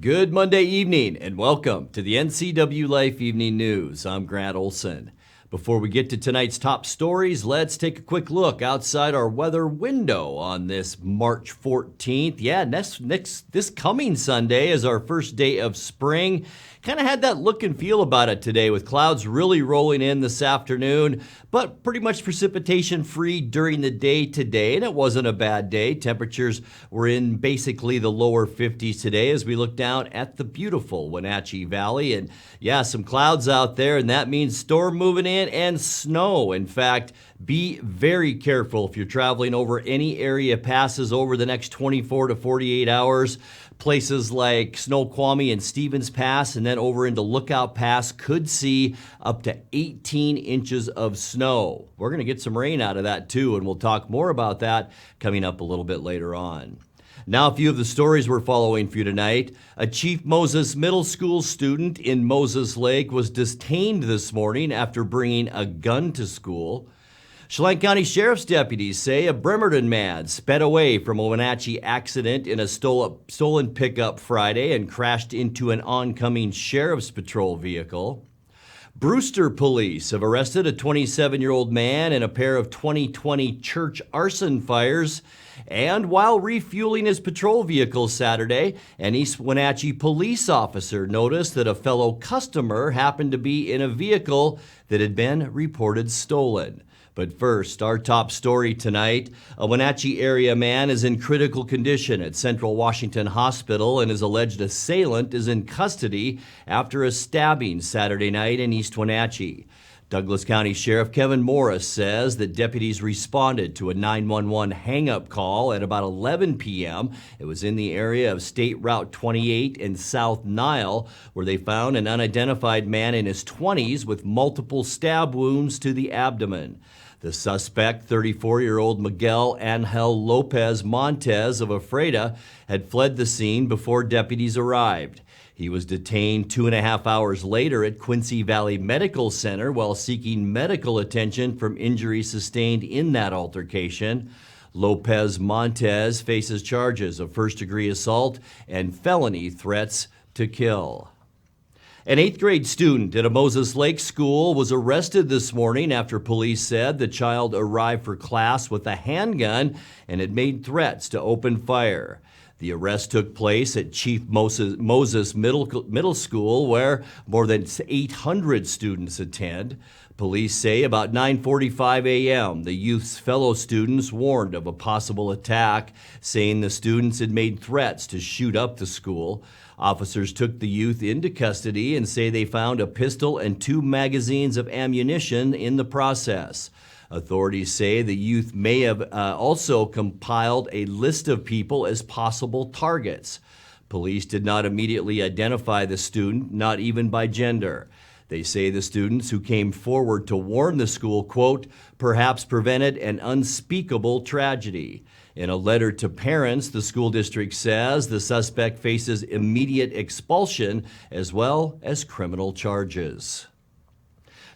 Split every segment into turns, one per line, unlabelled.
Good Monday evening and welcome to the NCWLIFE Evening News. I'm Grant Olson. Before we get to tonight's top stories, let's take a quick look outside our weather window on this March 14th. Yeah, this coming Sunday is our first day of spring. Kind of had that look and feel about it today with clouds really rolling in this afternoon, but pretty much precipitation free during the day today, and it wasn't a bad day. Temperatures were in basically the lower 50s today as we look down at the beautiful Wenatchee Valley. And yeah, some clouds out there, and that means storm moving in and snow. In fact, be very careful if you're traveling over any area passes over the next 24 to 48 hours. Places like Snoqualmie and Stevens Pass and then over into Lookout Pass could see up to 18 inches of snow. We're going to get some rain out of that too, and we'll talk more about that coming up a little bit later on. Now, a few of the stories we're following for you tonight. A Chief Moses Middle School student in Moses Lake was detained this morning after bringing a gun to school. Chelan County Sheriff's deputies say a Bremerton man sped away from a Wenatchee accident in a stolen pickup Friday and crashed into an oncoming Sheriff's Patrol vehicle. Brewster police have arrested a 27-year-old man in a pair of 2020 church arson fires. And while refueling his patrol vehicle Saturday, an East Wenatchee police officer noticed that a fellow customer happened to be in a vehicle that had been reported stolen. But first, our top story tonight. A Wenatchee area man is in critical condition at Central Washington Hospital, and his alleged assailant is in custody after a stabbing Saturday night in East Wenatchee. Douglas County Sheriff Kevin Morris says that deputies responded to a 911 hang-up call at about 11 p.m. It was in the area of State Route 28 and South Nile, where they found an unidentified man in his 20s with multiple stab wounds to the abdomen. The suspect, 34-year-old Miguel Angel Lopez Montez of Ephrata, had fled the scene before deputies arrived. He was detained 2.5 hours later at Quincy Valley Medical Center while seeking medical attention from injuries sustained in that altercation. Lopez Montez faces charges of first-degree assault and felony threats to kill. An 8th grade student at a Moses Lake school was arrested this morning after police said the child arrived for class with a handgun and had made threats to open fire. The arrest took place at Chief Moses Middle School, where more than 800 students attend. Police say about 9:45 a.m., the youth's fellow students warned of a possible attack, saying the students had made threats to shoot up the school. Officers took the youth into custody and say they found a pistol and 2 magazines of ammunition in the process. Authorities say the youth may have also compiled a list of people as possible targets. Police did not immediately identify the student, not even by gender. They say the students who came forward to warn the school, quote, perhaps prevented an unspeakable tragedy. In a letter to parents, the school district says the suspect faces immediate expulsion as well as criminal charges.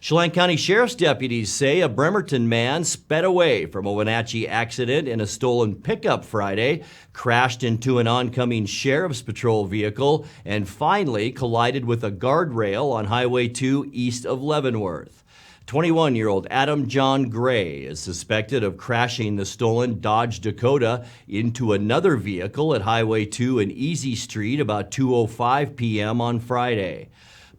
Chelan County Sheriff's deputies say a Bremerton man sped away from a Wenatchee accident in a stolen pickup Friday, crashed into an oncoming Sheriff's Patrol vehicle, and finally collided with a guardrail on Highway 2 east of Leavenworth. 21-year-old Adam John Gray is suspected of crashing the stolen Dodge Dakota into another vehicle at Highway 2 and Easy Street about 2:05 p.m. on Friday.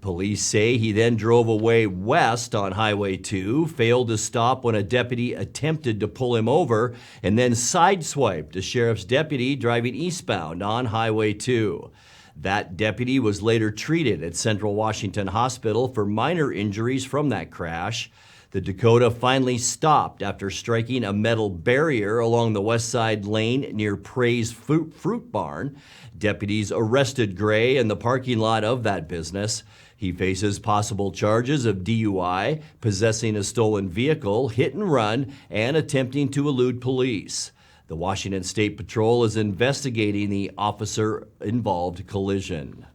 Police say he then drove away west on Highway 2, failed to stop when a deputy attempted to pull him over, and then sideswiped a sheriff's deputy driving eastbound on Highway 2. That deputy was later treated at Central Washington Hospital for minor injuries from that crash. The Dakota finally stopped after striking a metal barrier along the west side lane near Praise Fruit Barn. Deputies arrested Gray in the parking lot of that business. He faces possible charges of DUI, possessing a stolen vehicle, hit and run, and attempting to elude police. The Washington State Patrol is investigating the officer-involved collision.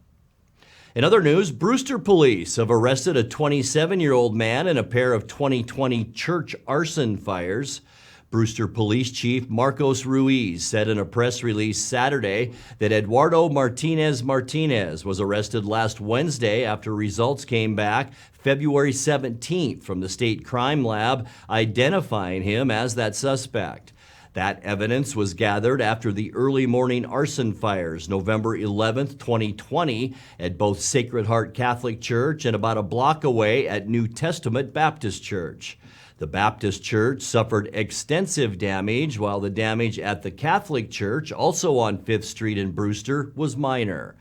In other news, Brewster police have arrested a 27-year-old man in a pair of 2020 church arson fires. Brewster Police Chief Marcos Ruiz said in a press release Saturday that Eduardo Martinez was arrested last Wednesday after results came back February 17th from the state crime lab identifying him as that suspect. That evidence was gathered after the early morning arson fires November 11th, 2020 at both Sacred Heart Catholic Church and about a block away at New Testament Baptist Church. The Baptist Church suffered extensive damage, while the damage at the Catholic Church, also on 5th Street in Brewster, was minor.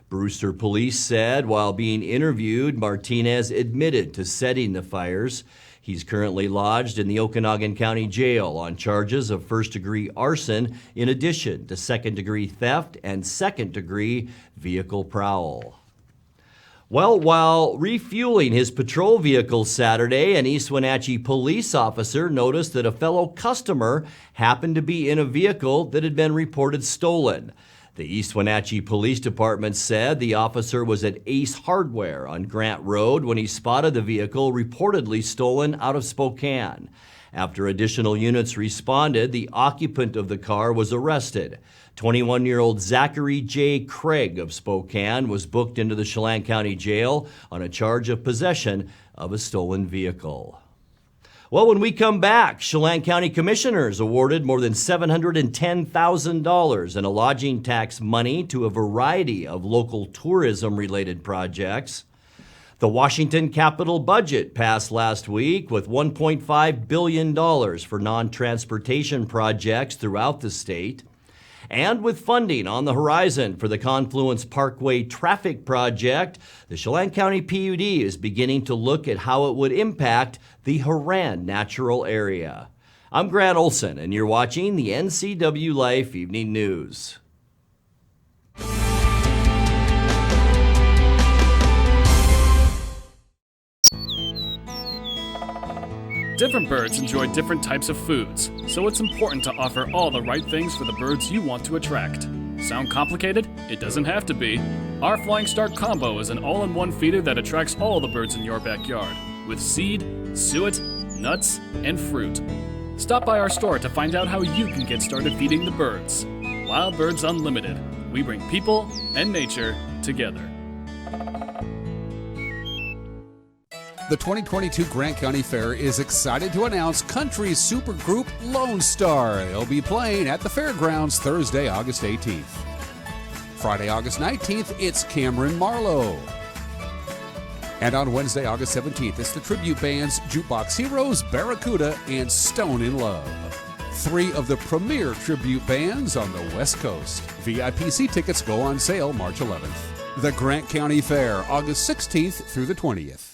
Brewster police said while being interviewed, Martinez admitted to setting the fires. He's currently lodged in the Okanogan County Jail on charges of first-degree arson, in addition to second-degree theft and second-degree vehicle prowl. Well, while refueling his patrol vehicle Saturday, an East Wenatchee police officer noticed that a fellow customer happened to be in a vehicle that had been reported stolen. The East Wenatchee Police Department said the officer was at Ace Hardware on Grant Road when he spotted the vehicle reportedly stolen out of Spokane. After additional units responded, the occupant of the car was arrested. 21-year-old Zachary J. Craig of Spokane was booked into the Chelan County Jail on a charge of possession of a stolen vehicle. Well, when we come back, Chelan County commissioners awarded more than $710,000 in a lodging tax money to a variety of local tourism-related projects. The Washington capital budget passed last week with $1.5 billion for non-transportation projects throughout the state. And with funding on the horizon for the Confluence Parkway traffic project, the Chelan County PUD is beginning to look at how it would impact the Haran natural area. I'm Grant Olson, and you're watching the NCWLIFE Evening News.
Different birds enjoy different types of foods, so it's important to offer all the right things for the birds you want to attract. Sound complicated? It doesn't have to be. Our Flying Start Combo is an all-in-one feeder that attracts all the birds in your backyard, with seed, suet, nuts, and fruit. Stop by our store to find out how you can get started feeding the birds. Wild Birds Unlimited. We bring people and nature together.
The 2022 Grant County Fair is excited to announce country supergroup Lone Star. They'll be playing at the fairgrounds Thursday, August 18th. Friday, August 19th, it's Cameron Marlowe. And on Wednesday, August 17th, it's the tribute bands Jukebox Heroes, Barracuda, and Stone in Love. 3 of the premier tribute bands on the West Coast. VIP seat tickets go on sale March 11th. The Grant County Fair, August 16th through the 20th.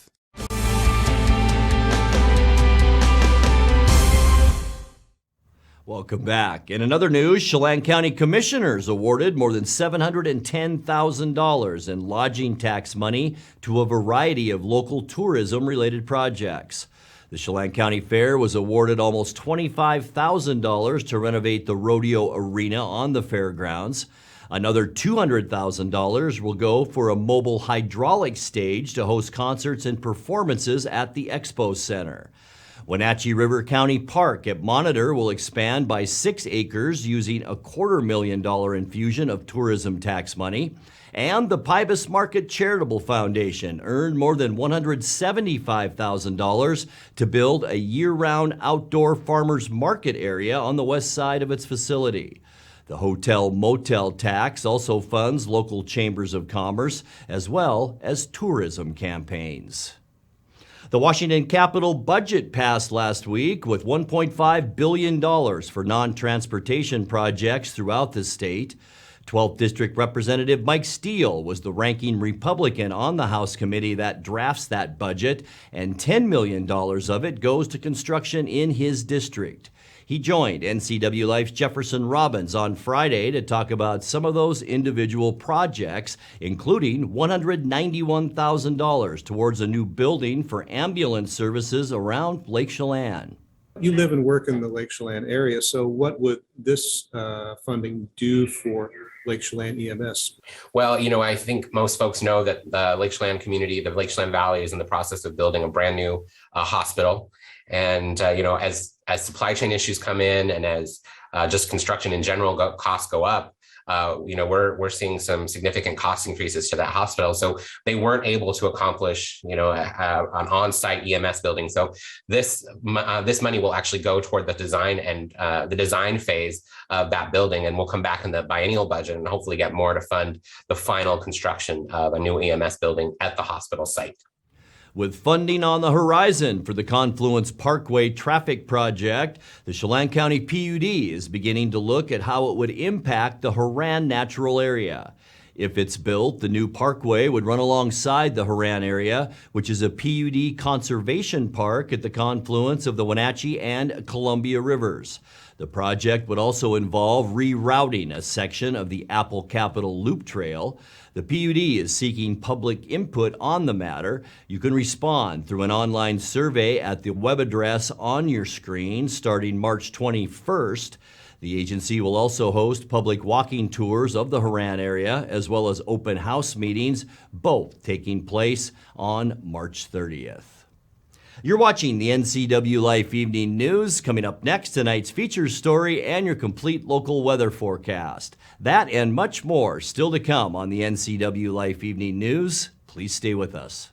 Welcome back. In another news, Chelan County commissioners awarded more than $710,000 in lodging tax money to a variety of local tourism-related projects. The Chelan County Fair was awarded almost $25,000 to renovate the rodeo arena on the fairgrounds. Another $200,000 will go for a mobile hydraulic stage to host concerts and performances at the Expo Center. Wenatchee River County Park at Monitor will expand by 6 acres using a $250,000 infusion of tourism tax money. And the Pybus Market Charitable Foundation earned more than $175,000 to build a year-round outdoor farmers market area on the west side of its facility. The hotel-motel tax also funds local chambers of commerce as well as tourism campaigns. The Washington capital budget passed last week with $1.5 billion for non-transportation projects throughout the state. 12th District Representative Mike Steele was the ranking Republican on the House committee that drafts that budget, and $10 million of it goes to construction in his district. He joined NCWLIFE's Jefferson Robbins on Friday to talk about some of those individual projects, including $191,000 towards a new building for ambulance services around Lake Chelan.
You live and work in the Lake Chelan area, so what would this funding do for Lake Chelan EMS?
Well, I think most folks know that the Lake Chelan community, the Lake Chelan Valley, is in the process of building a brand new hospital. And, as supply chain issues come in and as just construction in general costs go up, we're seeing some significant cost increases to that hospital. So they weren't able to accomplish, an on-site EMS building. So this money will actually go toward the design and the design phase of that building, and we'll come back in the biennial budget and hopefully get more to fund the final construction of a new EMS building at the hospital site.
With funding on the horizon for the Confluence Parkway traffic project, the Chelan County PUD is beginning to look at how it would impact the Haran natural area. If it's built, the new parkway would run alongside the Haran area, which is a PUD conservation park at the confluence of the Wenatchee and Columbia rivers. The project would also involve rerouting a section of the Apple Capitol Loop Trail. The PUD is seeking public input on the matter. You can respond through an online survey at the web address on your screen starting March 21st. The agency will also host public walking tours of the Haran area as well as open house meetings, both taking place on March 30th. You're watching the NCWLIFE Evening News. Coming up next, tonight's features story and your complete local weather forecast. That and much more still to come on the NCWLIFE Evening News. Please stay with us.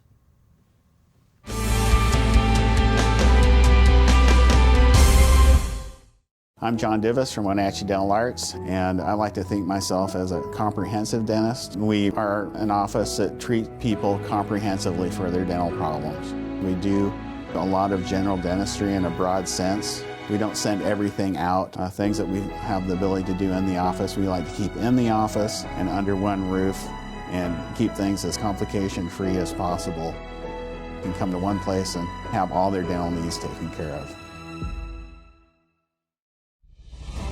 I'm John Divis from Wenatchee Dental Arts, and I like to think myself as a comprehensive dentist. We are an office that treats people comprehensively for their dental problems. We do a lot of general dentistry in a broad sense. We don't send everything out. Things that we have the ability to do in the office, we like to keep in the office and under one roof and keep things as complication-free as possible. You can come to one place and have all their dental needs taken care of.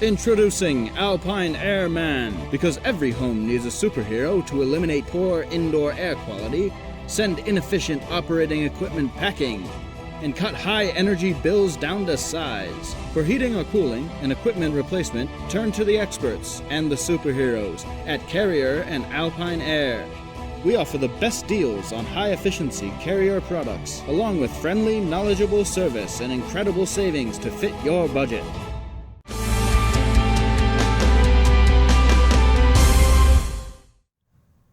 Introducing Alpine Air Man. Because every home needs a superhero to eliminate poor indoor air quality, send inefficient operating equipment packing, and cut high energy bills down to size. For heating or cooling and equipment replacement, turn to the experts and the superheroes at Carrier and Alpine Air. We offer the best deals on high-efficiency Carrier products, along with friendly, knowledgeable service and incredible savings to fit your budget.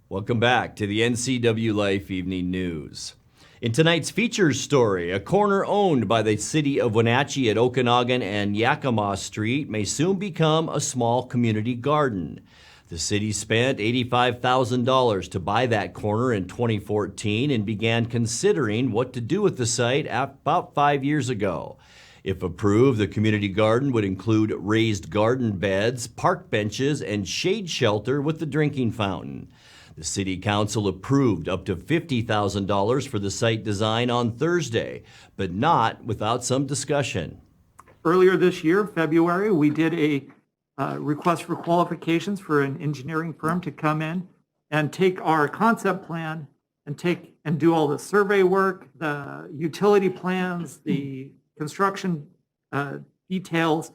Welcome back to the NCWLIFE Evening News. In tonight's features story, a corner owned by the city of Wenatchee at Okanagan and Yakima Street may soon become a small community garden. The city spent $85,000 to buy that corner in 2014 and began considering what to do with the site about 5 years ago. If approved, the community garden would include raised garden beds, park benches, and shade shelter with the drinking fountain. The City Council approved up to $50,000 for the site design on Thursday, but not without some discussion.
Earlier this year, February, we did a request for qualifications for an engineering firm to come in and take our concept plan and do all the survey work, the utility plans, the construction details,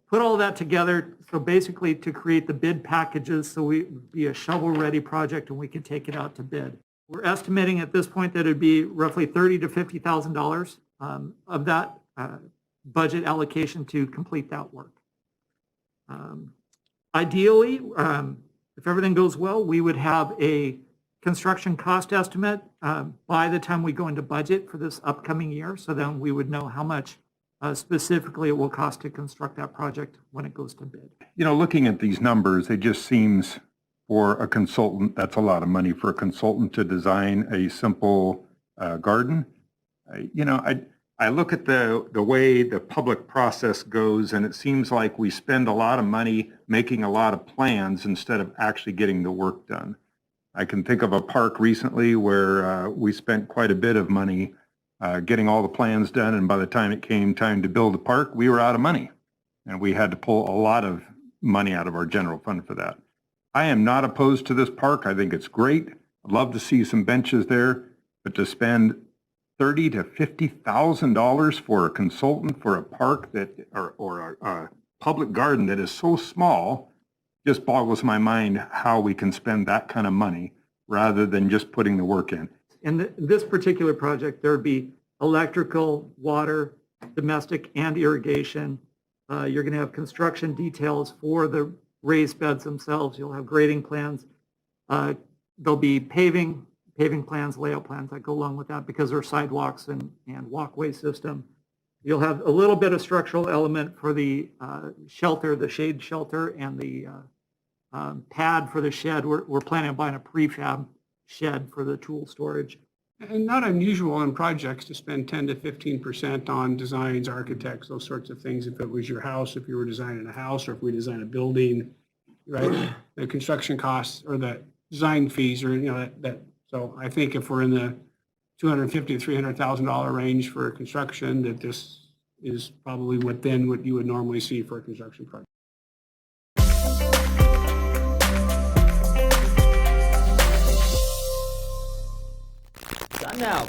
put all that together, so basically to create the bid packages so we be a shovel-ready project and we can take it out to bid. We're estimating at this point that it'd be roughly $30,000 to $50,000 of that budget allocation to complete that work. Ideally, if everything goes well, we would have a construction cost estimate by the time we go into budget for this upcoming year, so then we would know how much specifically it will cost to construct that project when it goes to bid.
Looking at these numbers, it just seems for a consultant, that's a lot of money for a consultant to design a simple garden. I look at the way the public process goes, and it seems like we spend a lot of money making a lot of plans instead of actually getting the work done. I can think of a park recently where we spent quite a bit of money getting all the plans done, and by the time it came time to build the park, we were out of money, and we had to pull a lot of money out of our general fund for that. I am not opposed to this park. I think it's great. I'd love to see some benches there, but to spend $30,000 to $50,000 for a consultant for a park that, or a public garden that is so small, just boggles my mind how we can spend that kind of money rather than just putting the work in.
In this particular project, there would be electrical, water, domestic and irrigation. You're going to have construction details for the raised beds themselves. You'll have grading plans. There'll be paving plans, layout plans that go along with that because there are sidewalks and walkway system. You'll have a little bit of structural element for the shelter, the shade shelter, and the pad for the shed. We're planning on buying a prefab shed for the tool storage.
And not unusual on projects to spend 10 to 15% on designs, architects, those sorts of things. If it was your house, if you were designing a house, or if we design a building, right? The construction costs or the design fees are, that. So I think if we're in the $250,000 to $300,000 range for construction, that this is probably within what you would normally see for a construction project.
Time now.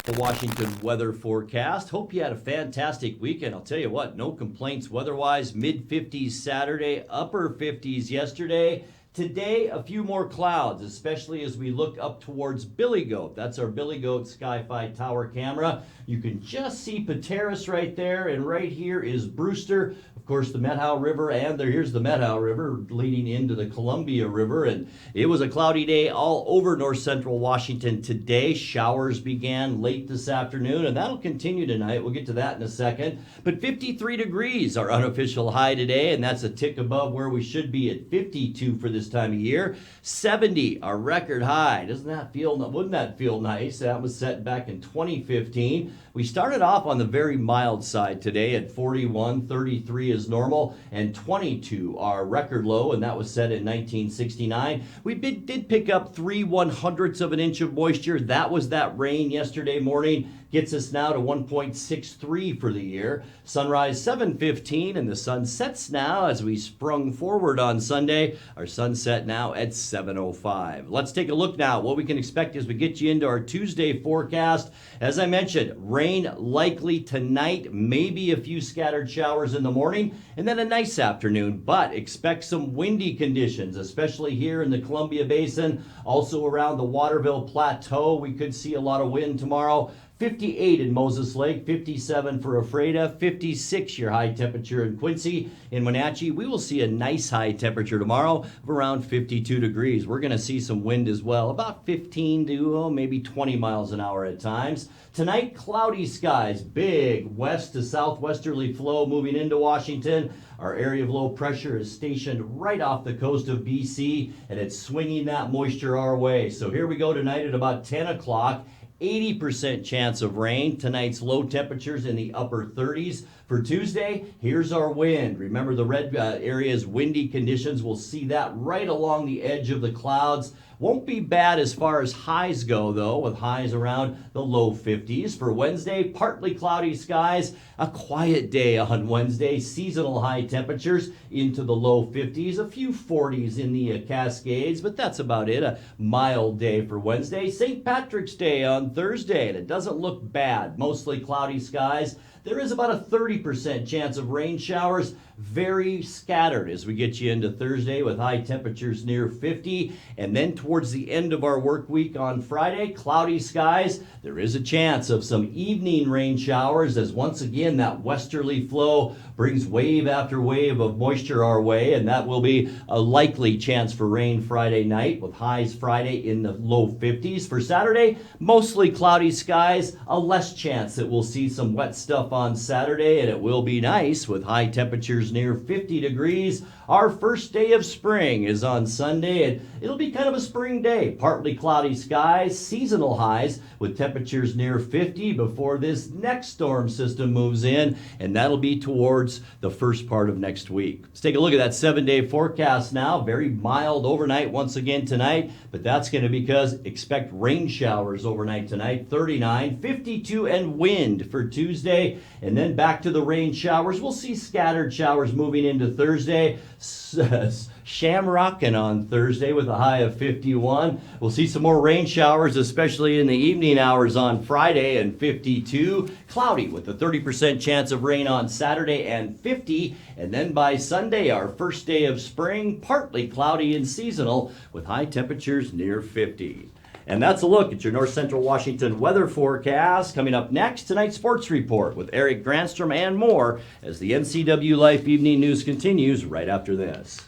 The Washington weather forecast. Hope you had a fantastic weekend. I'll tell you what, no complaints weather-wise. Mid-50s Saturday, upper 50s yesterday. Today, a few more clouds, especially as we look up towards Billy Goat. That's our Billy Goat Sky-Fi Tower camera. You can just see Pateros right there, and right here is Brewster. Of course, the Methow River, and here's the Methow River leading into the Columbia River. And it was a cloudy day all over north central Washington today. Showers began late this afternoon, and that'll continue tonight. We'll get to that in a second. But 53 degrees, our unofficial high today, and that's a tick above where we should be at 52 for this time of year. 70, our record high. Wouldn't that feel nice? That was set back in 2015. We started off on the very mild side today at 41, 33 is normal, and 22 our record low, and that was set in 1969. We did pick up 3/100ths of an inch of moisture. That was that rain yesterday morning. Gets us now to 1.63 for the year. Sunrise 7:15, and the sun sets now as we sprung forward on Sunday. Our sunset now at 7:05. Let's take a look now what we can expect as we get you into our Tuesday forecast. As I mentioned, rain likely tonight, maybe a few scattered showers in the morning, and then a nice afternoon, but expect some windy conditions, especially here in the Columbia Basin, also around the Waterville Plateau. We could see a lot of wind tomorrow. 58 in Moses Lake, 57 for Ephrata, 56 your high temperature in Quincy. In Wenatchee, we will see a nice high temperature tomorrow of around 52 degrees. We're going to see some wind as well, about 15 to maybe 20 miles an hour at times. Tonight, cloudy skies, big west to southwesterly flow moving into Washington. Our area of low pressure is stationed right off the coast of BC, and it's swinging that moisture our way. So here we go tonight at about 10 o'clock. 80% chance of rain. Tonight's low temperatures in the upper 30s. For Tuesday, here's our wind. Remember the red areas, windy conditions. We'll see that right along the edge of the clouds. Won't be bad as far as highs go, though, with highs around the low 50s. For Wednesday, partly cloudy skies. A quiet day on Wednesday. Seasonal high temperatures into the low 50s. A few 40s in the Cascades, but that's about it. A mild day for Wednesday. St. Patrick's Day on Thursday, and it doesn't look bad. Mostly cloudy skies. There is about a 30% chance of rain showers, very scattered as we get you into Thursday with high temperatures near 50. And then towards the end of our work week on Friday, cloudy skies. There is a chance of some evening rain showers as once again that westerly flow brings wave after wave of moisture our way, and that will be a likely chance for rain Friday night with highs Friday in the low 50s. For Saturday, mostly cloudy skies, a less chance that we'll see some wet stuff on Saturday, and it will be nice with high temperatures near 50 degrees. Our first day of spring is on Sunday, and it'll be kind of a spring day. Partly cloudy skies, seasonal highs with temperatures near 50 before this next storm system moves in, and that'll be towards the first part of next week. Let's take a look at that 7-day forecast now. Very mild overnight once again tonight, but that's going to be because expect rain showers overnight tonight. 39, 52, and wind for Tuesday, and then back to the rain showers. We'll see scattered showers moving into Thursday. Shamrocking on Thursday with a high of 51. We'll see some more rain showers, especially in the evening hours on Friday, and 52. Cloudy with a 30% chance of rain on Saturday and 50. And then by Sunday, our first day of spring, partly cloudy and seasonal with high temperatures near 50. And that's a look at your North Central Washington weather forecast. Coming up next, tonight's sports report with Eric Granstrom and more as the NCWLIFE Evening News continues right after this.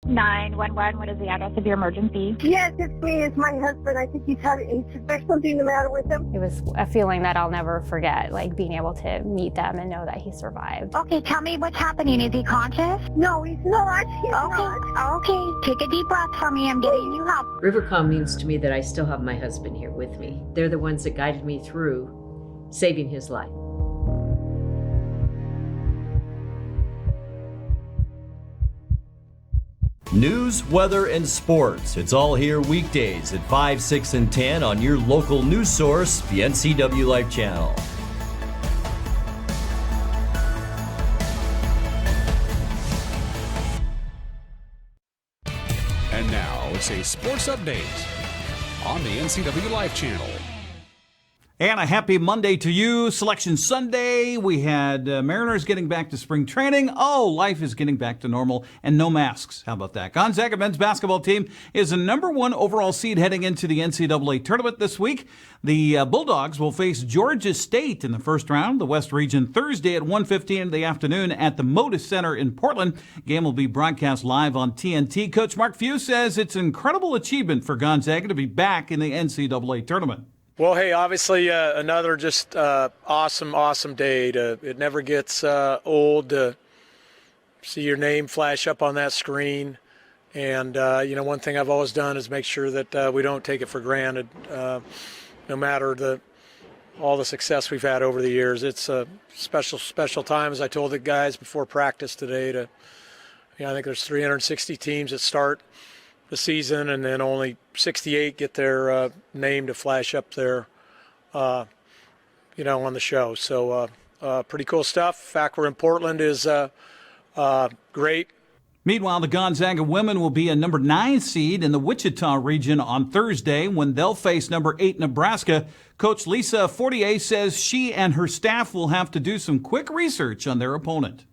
911, what is the address of your emergency?
Yes, it's me. It's my husband. I think there's something the matter with him.
It was a feeling that I'll never forget, like being able to meet them and know that he survived.
Okay, tell me what's happening. Is he conscious?
No, he's not. He's not.
Okay, take a deep breath for me. I'm getting you help.
Rivercom means to me that I still have my husband here with me. They're the ones that guided me through saving his life.
News, weather, and sports. It's all here weekdays at 5, 6, and 10 on your local news source, the NCWLIFE channel.
And now it's a sports update on the NCWLIFE channel.
And a happy Monday to you. Selection Sunday. We had Mariners getting back to spring training. Oh, life is getting back to normal and no masks. How about that? Gonzaga men's basketball team is the #1 overall seed heading into the NCAA tournament this week. The Bulldogs will face Georgia State in the first round, the West Region, Thursday at 1:15 in the afternoon at the Moda Center in Portland. Game will be broadcast live on TNT. Coach Mark Few says it's an incredible achievement for Gonzaga to be back in the NCAA tournament.
Well, hey, obviously another just awesome day. It never gets old to see your name flash up on that screen. And, one thing I've always done is make sure that we don't take it for granted, no matter all the success we've had over the years. It's a special time, as I told the guys before practice today. I think there's 360 teams that start the season, and then only 68 get their name to flash up there, on the show. So pretty cool stuff. The fact we're in Portland is great.
Meanwhile, the Gonzaga women will be a #9 seed in the Wichita region on Thursday when they'll face #8 Nebraska. Coach Lisa Fortier says she and her staff will have to do some quick research on their opponent.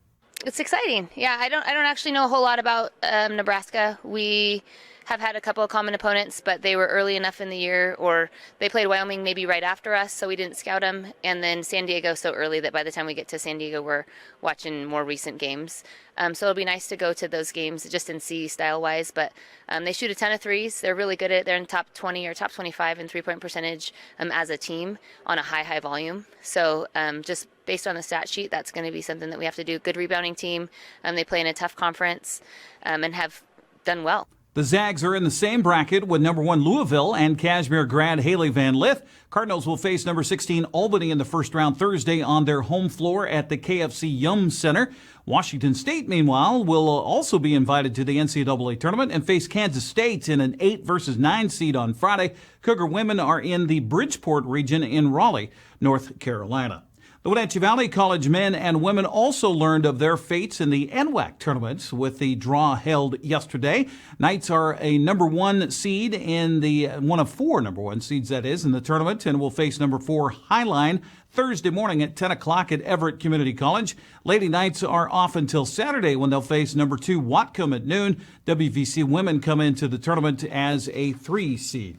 It's exciting. Yeah, I don't actually know a whole lot about Nebraska. We have had a couple of common opponents, but they were early enough in the year, or they played Wyoming maybe right after us, so we didn't scout them. And then San Diego so early that by the time we get to San Diego, we're watching more recent games. So it'll be nice to go to those games just and see style-wise. But they shoot a ton of threes. They're really good at it. They're in top 20 or top 25 in three-point percentage as a team on a high volume. So just based on the stat sheet, that's going to be something that we have to do. Good rebounding team. They play in a tough conference and have done well.
The Zags are in the same bracket with #1 Louisville and Kashmir grad Haley Van Lith. Cardinals will face #16 Albany in the first round Thursday on their home floor at the KFC Yum Center. Washington State, meanwhile, will also be invited to the NCAA tournament and face Kansas State in an 8 versus 9 seed on Friday. Cougar women are in the Bridgeport region in Raleigh, North Carolina. The Wenatchee Valley College men and women also learned of their fates in the NWAC tournaments with the draw held yesterday. Knights are a #1 seed in the one of 4 #1 seeds, that is, in the tournament, and will face #4 Highline Thursday morning at 10 o'clock at Everett Community College. Lady Knights are off until Saturday when they'll face #2 Whatcom at noon. WVC women come into the tournament as a 3 seed.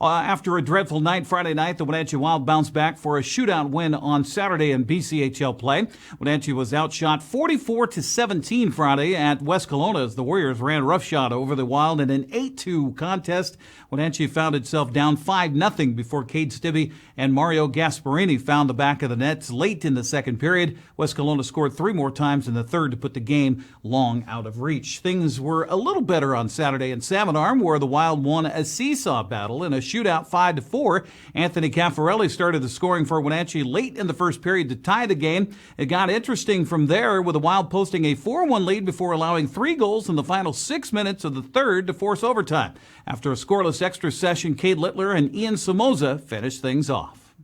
After a dreadful night Friday night, the Wenatchee Wild bounced back for a shootout win on Saturday in BCHL play. Wenatchee was outshot 44-17 Friday at West Kelowna as the Warriors ran roughshod over the Wild in an 8-2 contest. Wenatchee found itself down 5-0 before Cade Stibbe and Mario Gasparini found the back of the nets late in the second period. West Kelowna scored 3 more times in the third to put the game long out of reach. Things were a little better on Saturday in Salmon Arm, where the Wild won a seesaw battle in a shootout 5-4. Anthony Caffarelli started the scoring for Wenatchee late in the first period to tie the game. It got interesting from there, with the Wild posting a 4-1 lead before allowing 3 goals in the final 6 minutes of the third to force overtime. After a scoreless extra session, Cade Littler and Ian Somoza finished things off.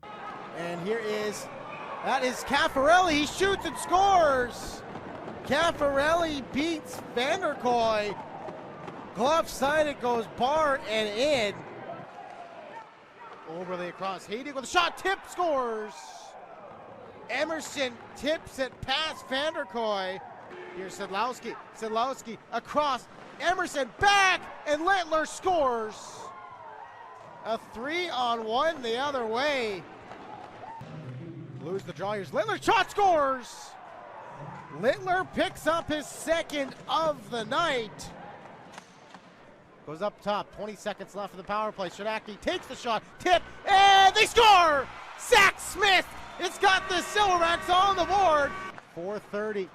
And that is Caffarelli. He shoots and scores. Caffarelli beats Vanderkoy. Glove side, it goes bar and in. Overly across, Hayden with a shot, tip, scores. Emerson tips it past Vanderkoy. Here's Sedlowski. Sedlowski across. Emerson back, and Littler scores. A 3-on-1 the other way. Lose the draw. Here's Littler. Shot scores. Littler picks up his second of the night. Goes up top. 20 seconds left of the power play. Shadaki takes the shot. Tip, and they score! Zach Smith! It's got the Silverbacks on the board. 4:30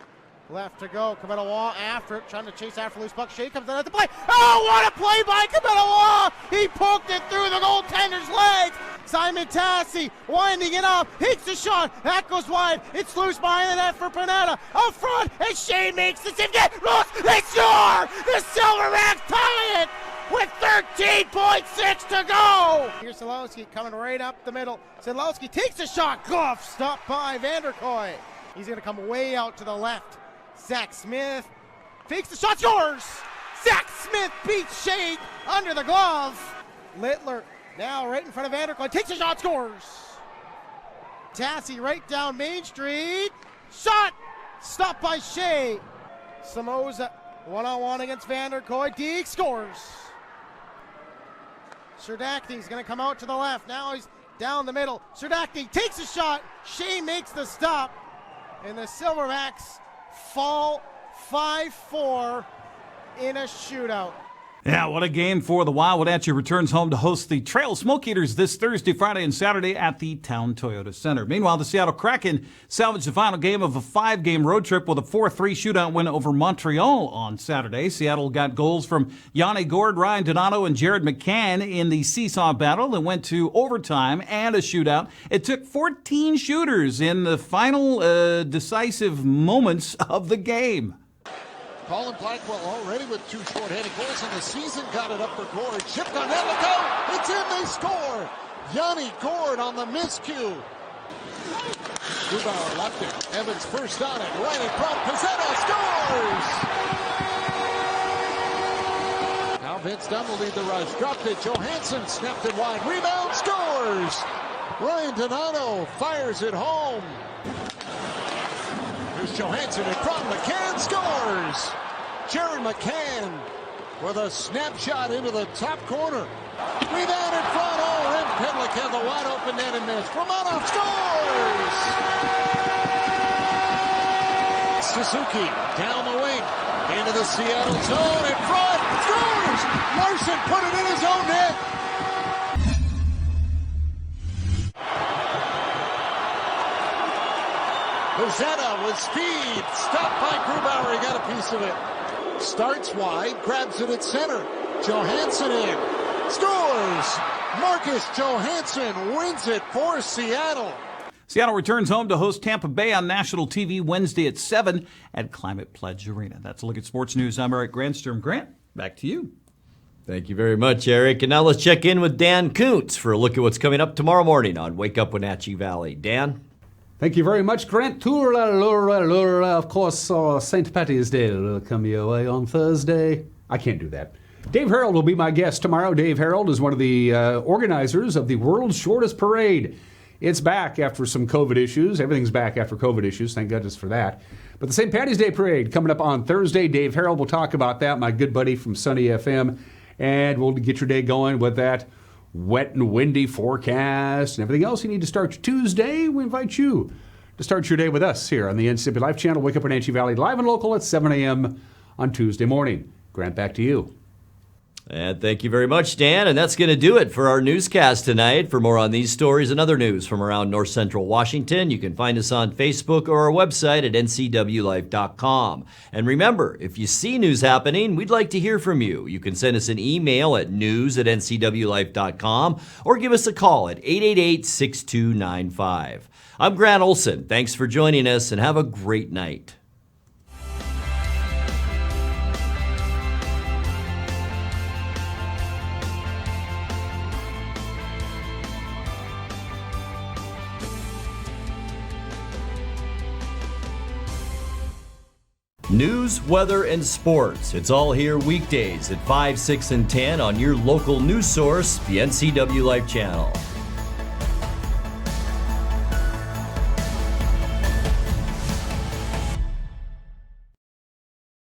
left to go. Kametawa after it, trying to chase after loose puck. Shea comes down at the play. Oh, what a play by Kametawa! He poked it through the goaltender's legs. Simon Tassi winding it up. Hits the shot. That goes wide. It's loose behind the net for Panetta. Up front, and Shea makes the save. Get loose. They score! The Silverbacks tie it with 13.6 to go. Here's Sedlowski coming right up the middle. Sedlowski takes a shot. Glove stopped by Vanderkoy. He's going to come way out to the left. Zach Smith fakes the shot, scores! Zach Smith beats Shea under the glove. Littler now right in front of Vanderkoy, takes a shot, scores! Tassi right down Main Street. Shot! Stopped by Shea. Samoza one-on-one against Vanderkoy. Deek scores. Serdachny's going to come out to the left. Now he's down the middle. Serdachny takes a shot. Shea makes the stop. And the Silverbacks fall 5-4 in a shootout.
Yeah, what a game for the Wild. Wenatchee returns home to host the Trail Smoke Eaters this Thursday, Friday, and Saturday at the Town Toyota Center. Meanwhile, the Seattle Kraken salvaged the final game of a 5-game road trip with a 4-3 shootout win over Montreal on Saturday. Seattle got goals from Yanni Gourde, Ryan Donato, and Jared McCann in the seesaw battle that went to overtime and a shootout. It took 14 shooters in the final decisive moments of the game.
Colin Blackwell already with 2 short-handed goals in the season. Got it up for Gourde. Chipped on net. Look out! It's in. They score. Yanni Gourde on the miscue. Grubauer left it. Evans first on it. Right in front. Pezzetta scores! Now Vince Dunn will lead the rush. Dropped it. Johansson snapped it wide. Rebound. Scores! Ryan Donato fires it home. Here's Johansson in front. McCann scores! Jared McCann with a snapshot into the top corner. Rebound in front. Oh, Rem Pitlick had the wide open net and missed. Romanov scores! Suzuki down the wing. Into the Seattle zone. In front. Scores! Larson put it in his own net. Pezzetta with speed, stopped by Grubauer, he got a piece of it. Starts wide, grabs it at center. Johansson in, scores! Marcus Johansson wins it for Seattle.
Seattle returns home to host Tampa Bay on national TV Wednesday at 7 at Climate Pledge Arena. That's a look at sports news. I'm Eric Grandstrom. Grant, back to you.
Thank you very much, Eric. And now let's check in with Dan Kuntz for a look at what's coming up tomorrow morning on Wake Up Wenatchee Valley. Dan?
Thank you very much, Grant. Of course, St. Patty's Day will come your way on Thursday. I can't do that. Dave Harold will be my guest tomorrow. Dave Harold is one of the organizers of the World's Shortest Parade. It's back after some COVID issues. Everything's back after COVID issues. Thank goodness for that. But the St. Patty's Day Parade coming up on Thursday. Dave Harold will talk about that, my good buddy from Sunny FM. And we'll get your day going with that wet and windy forecast and everything else you need to start your Tuesday. We invite you to start your day with us here on the NCWLIFE channel. Wake Up Wenatchee Valley, live and local at 7 a.m. on Tuesday morning. Grant, back to you.
And thank you very much, Dan. And that's going to do it for our newscast tonight. For more on these stories and other news from around North Central Washington, you can find us on Facebook or our website at ncwlife.com. And remember, if you see news happening, we'd like to hear from you. You can send us an email at news@ncwlife.com or give us a call at 888-6295. I'm Grant Olson. Thanks for joining us and have a great night. News, weather, and sports. It's all here weekdays at 5, 6, and 10 on your local news source, the NCWLIFE channel.